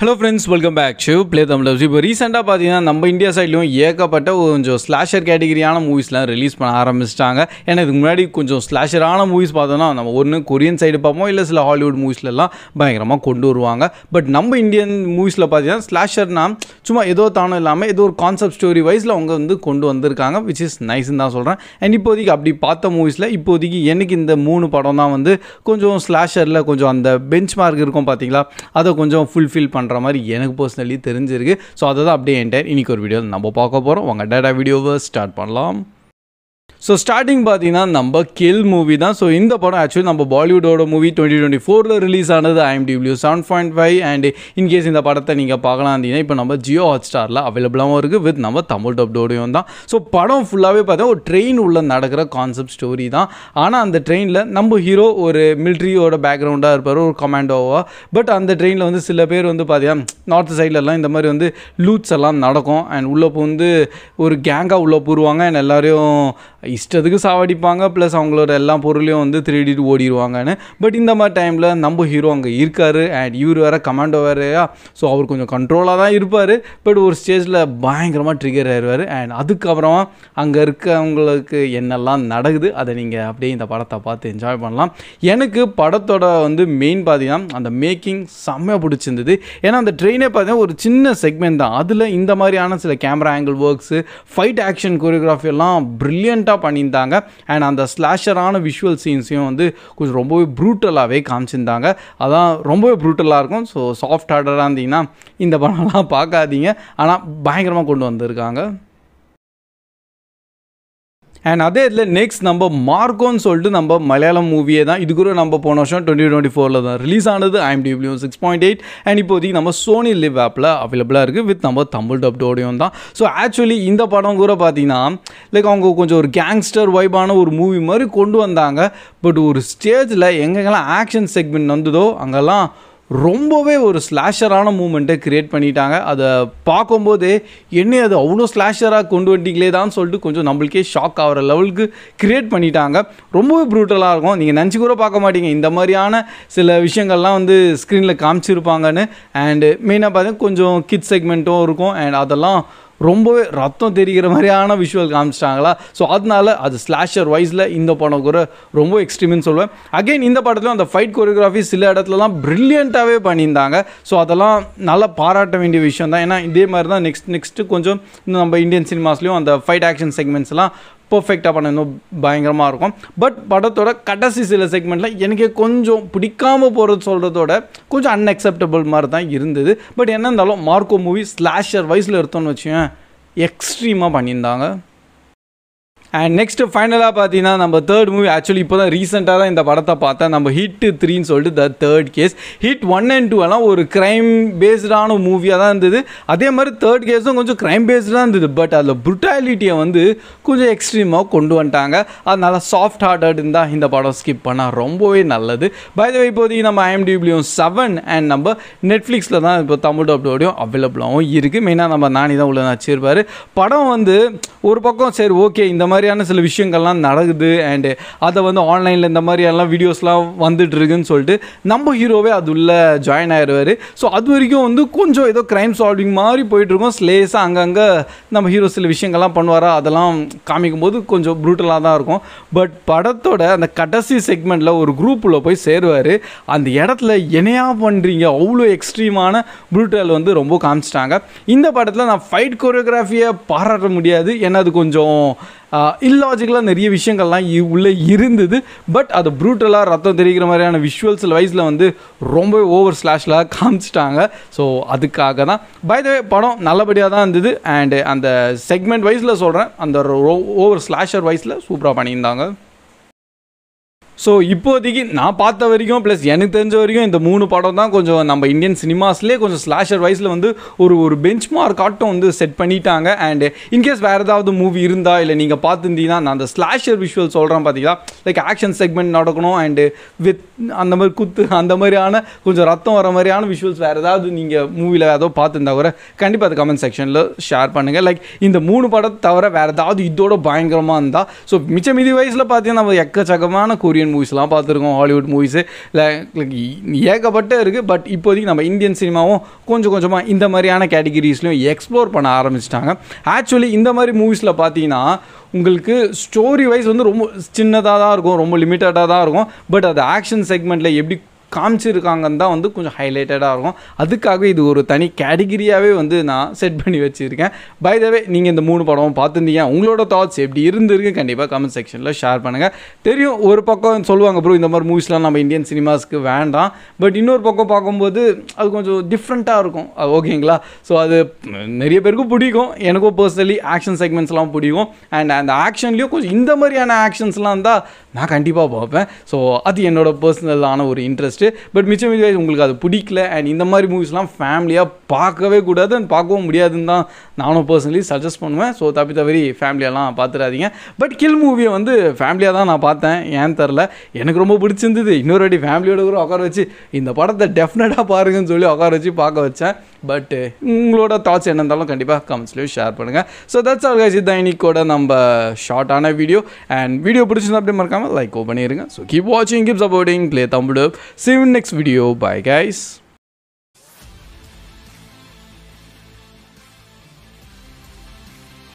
Hello friends, welcome back to Play Tamil. இப்போ ரீசெண்டாக பார்த்தீங்கன்னா நம்ம இந்தியா சைட்லையும் ஏகப்பட்ட கொஞ்சம் ஸ்லாஷர் கேட்டகிரியான மூவிஸ்லாம் ரிலீஸ் பண்ண ஆரம்பிச்சிட்டாங்க. ஏன்னா இதுக்கு முன்னாடி கொஞ்சம் ஸ்லாஷரான மூவிஸ் பார்த்தோன்னா நம்ம ஒன்று கொரியன் சைடு பார்ப்போம், இல்லை சில ஹாலிவுட் மூவிஸ்லாம் பயங்கரமாக கொண்டு வருவாங்க. பட் நம்ம இந்தியன் மூவிஸில் பார்த்தீங்கன்னா ஸ்லாஷர்னால் சும்மா ஏதோ தானும் இல்லாமல் ஏதோ ஒரு கான்செப்ட் ஸ்டோரி வைஸில் அவங்க வந்து கொண்டு வந்திருக்காங்க, விச் இஸ் நைஸ்ன்னு தான் சொல்கிறேன். அண்ட் இப்போதைக்கு அப்படி பார்த்த மூவிஸில் இப்போதைக்கு எனக்கு இந்த 3 படம் தான் வந்து கொஞ்சம் ஸ்லாஷரில் கொஞ்சம் அந்த பெஞ்ச் மார்க் இருக்கும் பார்த்தீங்களா, அதை கொஞ்சம் ஃபுல்ஃபில் பண்ணுற மாதிரி எனக்கு பர்சனலி தெரிஞ்சிருக்கு. ஸோ அதை தான் அப்படியே என்டையர் இன்னைக்கு ஒரு வீடியோ நம்ம பார்க்க போகிறோம். உங்கள் டேட்டா வீடியோவை ஸ்டார்ட் பண்ணலாம். ஸோ ஸ்டார்டிங் பார்த்தீங்கன்னா நம்ம கில் மூவி தான். ஸோ இந்த படம் ஆக்சுவலி நம்ம பாலிவுட்டோட மூவி 2024 ரிலீஸ் ஆனது. IMDb 7.5. அண்ட் இன்கேஸ் இந்த படத்தை நீங்கள் பார்க்கலாம் இருந்தீங்கன்னா இப்போ நம்ம ஜியோ ஹாட்ஸ்டாரில் அவைலபிளாகவும் இருக்குது வித் நம்ம தமிழ் டப்டோடையும் தான். ஸோ படம் ஃபுல்லாகவே பார்த்தீங்கன்னா ஒரு ட்ரெயின் உள்ள நடக்கிற கான்செப்ட் ஸ்டோரி தான். ஆனால் அந்த ட்ரெயினில் நம்ம ஹீரோ ஒரு மிலிட்ரியோட பேக்ரவுண்டாக இருப்பார், ஒரு கமாண்டோவாக. பட் அந்த ட்ரெயினில் வந்து சில பேர் வந்து பார்த்தீங்கன்னா நார்த் சைட்லலாம் இந்த மாதிரி வந்து லூட்ஸ் எல்லாம் நடக்கும். அண்ட் உள்ளே வந்து ஒரு கேங்காக உள்ளே போடுவாங்க. அண்ட் எல்லாரையும் இஷ்டத்துக்கு சாவடிப்பாங்க, ப்ளஸ் அவங்களோட எல்லா பொருளையும் வந்து திருடிட்டு ஓடிடுவாங்கன்னு. பட் இந்த மாதிரி டைமில் நம்ம ஹீரோ அங்கே இருக்கார். அண்ட் இவர் வேறு கமாண்டோ வேறையா, ஸோ அவர் கொஞ்சம் கண்ட்ரோலாக தான் இருப்பார். பட் ஒரு ஸ்டேஜில் பயங்கரமாக ட்ரிகர் ஆயிடுவார். அண்ட் அதுக்கப்புறமா அங்கே இருக்கவங்களுக்கு என்னெல்லாம் நடக்குது அதை நீங்கள் அப்படியே இந்த படத்தை பார்த்து என்ஜாய் பண்ணலாம். எனக்கு படத்தோட வந்து மெயின் பார்த்தீங்கன்னா அந்த மேக்கிங் செம்மையாக பிடிச்சிருந்தது. ஏன்னா அந்த ட்ரெயினே பார்த்தீங்கன்னா ஒரு சின்ன செக்மெண்ட் தான், அதில் இந்த மாதிரியான சில camera angle works, fight action choreography எல்லாம் ப்ரில்லியண்ட்டாக பண்ணியிருந்தாங்க. அண்ட் அந்த ஸ்லாஷரான விஷுவல் சீன்ஸையும் வந்து கொஞ்சம் ரொம்பவே ப்ரூட்டலாகவே காமிச்சிருந்தாங்க. அதான் ரொம்பவே ப்ரூட்டலாக இருக்கும். ஸோ சாஃப்ட் ஹார்டராக இருந்தீங்கன்னா இந்த படம்லாம் பார்க்காதீங்க, ஆனால் பயங்கரமாக கொண்டு வந்திருக்காங்க. அண்ட் அதே இதில் நெக்ஸ்ட் நம்ம மார்க்கோன்னு சொல்லிட்டு நம்ம மலையாளம் மூவியே தான். இது கூட நம்ம போன வருஷம் 2024 தான் ரிலீஸ் ஆனது. IMDb 6.8. அண்ட் இப்போதைக்கு நம்ம சோனி லிவ் ஆப்பில் அவைலபிளாக இருக்குது வித் நம்ம தமிழ் டப்டோடையும் தான். ஸோ ஆக்சுவலி இந்த படம் கூட பார்த்தீங்கன்னா லைக் அவங்க கொஞ்சம் ஒரு கேங்ஸ்டர் வைபான ஒரு மூவி மாதிரி கொண்டு வந்தாங்க. பட் ஒரு ஸ்டேஜில் எங்கெங்கெல்லாம் ஆக்ஷன் செக்மெண்ட் வந்ததோ அங்கெல்லாம் ரொம்பவே ஒரு ஸ்லாஷரான மூமெண்ட்டை க்ரியேட் பண்ணிட்டாங்க. அதை பார்க்கும்போதே என்ன அது அவ்வளோ ஸ்லாஷராக கொண்டு வந்துட்டீங்களே தான் சொல்லிட்டு கொஞ்சம் நம்மளுக்கே ஷாக் ஆகிற லெவலுக்கு க்ரியேட் பண்ணிட்டாங்க. ரொம்பவே ப்ரூட்டலாக இருக்கும். நீங்கள் நினச்சி கூட பார்க்க மாட்டீங்க இந்த மாதிரியான சில விஷயங்கள்லாம் வந்து ஸ்க்ரீனில் காமிச்சிருப்பாங்கன்னு. அண்டு மெயினாக பார்த்தீங்கன்னா கொஞ்சம் கிட்ஸ் செக்மெண்ட்டும் இருக்கும். அண்ட் அதெல்லாம் ரொம்பவே ரத்தம் தெரிகிற மாதிரியான விஷுவல் காமிச்சிட்டாங்களா. ஸோ அதனால அது ஸ்லாஷர் வைஸில் இந்த படம் கூட ரொம்ப எக்ஸ்ட்ரீம்னு சொல்லுவேன். அகெயின் இந்த படத்தில் அந்த ஃபைட் கோரியோகிராஃபி சில இடத்துலலாம் ப்ரில்லியண்ட்டாகவே பண்ணியிருந்தாங்க. ஸோ அதெல்லாம் நல்லா பாராட்ட வேண்டிய விஷயம் தான். ஏன்னா இதே மாதிரி தான் நெக்ஸ்ட்டு கொஞ்சம் நம்ம இந்தியன் சினிமாஸ்லேயும் அந்த ஃபைட் ஆக்ஷன் செக்மெண்ட்ஸ்லாம் பர்ஃபெக்டாக பண்ணணும், பயங்கரமாக இருக்கும். பட் படத்தோட கடைசி சில செக்மெண்ட்டில் எனக்கு கொஞ்சம் பிடிக்காமல் போகிறது சொல்கிறதோட கொஞ்சம் அன்அக்செப்டபிள் மாதிரி தான் இருந்தது. பட் என்ன இருந்தாலும் மார்க்கோ மூவி ஸ்லாஷர் வைஸில் எடுத்தோன்னு வச்சுக்கேன் எக்ஸ்ட்ரீமாக பண்ணியிருந்தாங்க. அண்ட் நெக்ஸ்ட்டு ஃபைனலாக பார்த்தீங்கன்னா நம்ம தேர்ட் மூவி. ஆக்சுவலி இப்போ தான் ரீசெண்டாக தான் இந்த படத்தை பார்த்தேன். நம்ம ஹிட் 3ன்னு சொல்லிட்டு the third case. Hit 1 and 2 எல்லாம் ஒரு க்ரைம் பேஸ்டான மூவியாக தான் இருந்தது. அதே மாதிரி தேர்ட் கேஸும் கொஞ்சம் க்ரைம் பேஸ்டாக இருந்தது. பட் அதில் ப்ரூட்டாலிட்டியை வந்து கொஞ்சம் எக்ஸ்ட்ரீமாக கொண்டு வந்துட்டாங்க. அதனால் சாஃப்ட் ஹார்ட்டட் இருந்தால் இந்த படம் ஸ்கிப் பண்ணால் ரொம்பவே நல்லது. பை த வே இப்போதைக்கு நம்ம IMDb 7 அண்ட் நம்ம நெட்ஃப்ளிக்ஸில் தான் இப்போ தமிழ் டப்டோடையும் அவைலபிளாகவும் இருக்குது. மெயினாக நம்ம நானி தான் உள்ள வச்சிருப்பார். படம் வந்து ஒரு பக்கம் சரி ஓகே இந்த மாதிரி சில விஷயங்கள்லாம் நடக்குது. அண்டு அதை வந்து ஆன்லைனில் இந்த மாதிரி எல்லாம் வீடியோஸ்லாம் வந்துட்டு இருக்குன்னு சொல்லிட்டு நம்ம ஹீரோவே அது உள்ள ஜாயின் ஆயிடுவார். ஸோ அது வரைக்கும் வந்து கொஞ்சம் ஏதோ க்ரைம் சால்விங் மாதிரி போயிட்டுருக்கோம். ஸ்லேஸாக அங்கங்கே நம்ம ஹீரோ சில விஷயங்கள்லாம் பண்ணுவாரா, அதெல்லாம் காமிக்கும் போது கொஞ்சம் ப்ரூட்டலாக தான் இருக்கும். பட் படத்தோட அந்த கடைசி செக்மெண்ட்டில் ஒரு குரூப்பில் போய் சேருவார். அந்த இடத்துல என்னையா பண்ணுறீங்க, அவ்வளோ எக்ஸ்ட்ரீமான ப்ரூட்டல் வந்து ரொம்ப காமிச்சிட்டாங்க. இந்த படத்தில் நான் ஃபைட் கோரியோகிராஃபியை பாராட்ட முடியாது. ஏன்னா அது கொஞ்சம் இல்லாஜிக்கலாக நிறைய விஷயங்கள்லாம் உள்ளே இருந்தது. பட் அது ப்ரூட்டலாக ரத்தம் தெரிகிற மாதிரியான விஷுவல்ஸ் வைஸில் வந்து ரொம்ப ஓவர் ஸ்லாஷ்லாம் காமிச்சிட்டாங்க. ஸோ அதுக்காக தான். பை த வே படம் நல்லபடியாக தான் இருந்தது. அண்டு அந்த செக்மெண்ட் வைஸில் சொல்கிறேன், அந்த ஓவர் ஸ்லாஷர் வைஸில் சூப்பராக பண்ணியிருந்தாங்க. ஸோ இப்போதைக்கு நான் பார்த்த வரைக்கும் ப்ளஸ் எனக்கு தெரிஞ்ச வரைக்கும் இந்த 3 படம் தான் கொஞ்சம் நம்ம இந்தியன் சினிமாஸ்லேயே கொஞ்சம் ஸ்லாஷர் வைஸில் வந்து ஒரு பெஞ்ச் மார்க் ஆட்டம் வந்து செட் பண்ணிட்டாங்க. அண்டு இன்கேஸ் வேறு ஏதாவது மூவி இருந்தால் இல்லை நீங்கள் பார்த்துருந்தீங்கன்னா நான் அந்த ஸ்லாஷர் விஷுவல் சொல்கிறேன் பார்த்தீங்களா, லைக் ஆக்ஷன் செக்மெண்ட் நடக்கணும் அண்டு வித் அந்த மாதிரி குத்து அந்த மாதிரியான கொஞ்சம் ரத்தம் வர மாதிரியான விஷுவல்ஸ் வேறு ஏதாவது நீங்கள் மூவியில் ஏதோ பார்த்துருந்தா கூட கண்டிப்பாக அது கமெண்ட் செக்ஷனில் ஷேர் பண்ணுங்கள். லைக் இந்த 3 படத்தை தவிர வேறு ஏதாவது இதோட பயங்கரமாக இருந்தால். ஸோ மிச்ச மீதி வயசில் பார்த்தீங்கன்னா நம்ம எக்கச்சக்கமான கொரியன் கொரியன் மூவிஸ்லாம் பார்த்துருக்கோம், ஹாலிவுட் மூவிஸு லைக் ஏகப்பட்ட இருக்குது. பட் இப்போதைக்கு நம்ம இந்தியன் சினிமாவும் கொஞ்சம் கொஞ்சமாக இந்த மாதிரியான கேட்டகிரிஸ்லையும் எக்ஸ்ப்ளோர் பண்ண ஆரம்பிச்சிட்டாங்க. ஆக்சுவலி இந்த மாதிரி மூவிஸில் பார்த்தீங்கன்னா உங்களுக்கு ஸ்டோரி வைஸ் வந்து ரொம்ப சின்னதாக தான் இருக்கும், ரொம்ப லிமிட்டடாக தான் இருக்கும். பட் அது ஆக்ஷன் செக்மெண்ட்டில் எப்படி காமிச்சிருக்காங்கன்னு தான் வந்து கொஞ்சம் ஹைலைட்டடாக இருக்கும். அதுக்காக இது ஒரு தனி கேட்டகிரியாகவே வந்து நான் செட் பண்ணி வச்சுருக்கேன். பை த வே நீங்கள் இந்த 3 படமும் பார்த்துருந்தீங்க, உங்களோட தாட்ஸ் எப்படி இருந்திருக்கு கண்டிப்பாக கமெண்ட் செக்ஷனில் ஷேர் பண்ணுங்கள். தெரியும் ஒரு பக்கம் சொல்லுவாங்க ப்ரோ இந்த மாதிரி மூவிஸ்லாம் நம்ம இந்தியன் சினிமாஸ்க்கு வேண்டாம், பட் இன்னொரு பக்கம் பார்க்கும்போது அது கொஞ்சம் டிஃப்ரெண்ட்டாக இருக்கும், ஓகேங்களா? ஸோ அது நிறைய பேருக்கும் பிடிக்கும், எனக்கும் பர்சனலி ஆக்ஷன் செக்மெண்ட்ஸ்லாம் பிடிக்கும். அண்ட் அந்த ஆக்ஷன்லேயும் கொஞ்சம் இந்த மாதிரியான ஆக்ஷன்ஸ்லாம் இருந்தால் நான் கண்டிப்பாக பார்ப்பேன். ஸோ அது என்னோட பர்சனலான ஒரு இன்ட்ரெஸ்ட்டு. பட் மிச்சம் உங்களுக்கு அது பிடிக்கல அண்ட் இந்த மாதிரி மூவிஸ்லாம் ஃபேமிலியாக பார்க்கவே கூடாது அண்ட் பார்க்கவும் முடியாதுன்னு தான் நானும் பர்சனலி சஜஸ்ட் பண்ணுவேன். ஸோ தவிர ஃபேமிலியெல்லாம் பார்த்துடாதீங்க. பட் கில் மூவியை வந்து ஃபேமிலியாக தான் நான் பார்த்தேன், ஏன்னு தெரில எனக்கு ரொம்ப பிடிச்சிருந்தது. இன்னொரு வாட்டி ஃபேமிலியோட கூட உட்கார வச்சு இந்த படத்தை டெஃபினட்டாக பாருங்கன்னு சொல்லி உட்கார வச்சு பார்க்க வச்சேன். பட் உங்களோட தாட்ஸ் என்ன இருந்தாலும் கண்டிப்பாக கமெண்ட்ஸ்லேயும் ஷேர் பண்ணுங்கள். ஸோ தட்ஸ் ஆல் கைஸ், இதுதான் இன்னைக்கோட நம்ம ஷார்ட்டான வீடியோ. அண்ட் வீடியோ பிடிச்சிருந்தா அப்படியே மறக்காமல் லைக் பண்ணிடுங்க. ஸோ கீப் வாட்சிங், keep supporting play Tamil. See you in next video. Bye guys.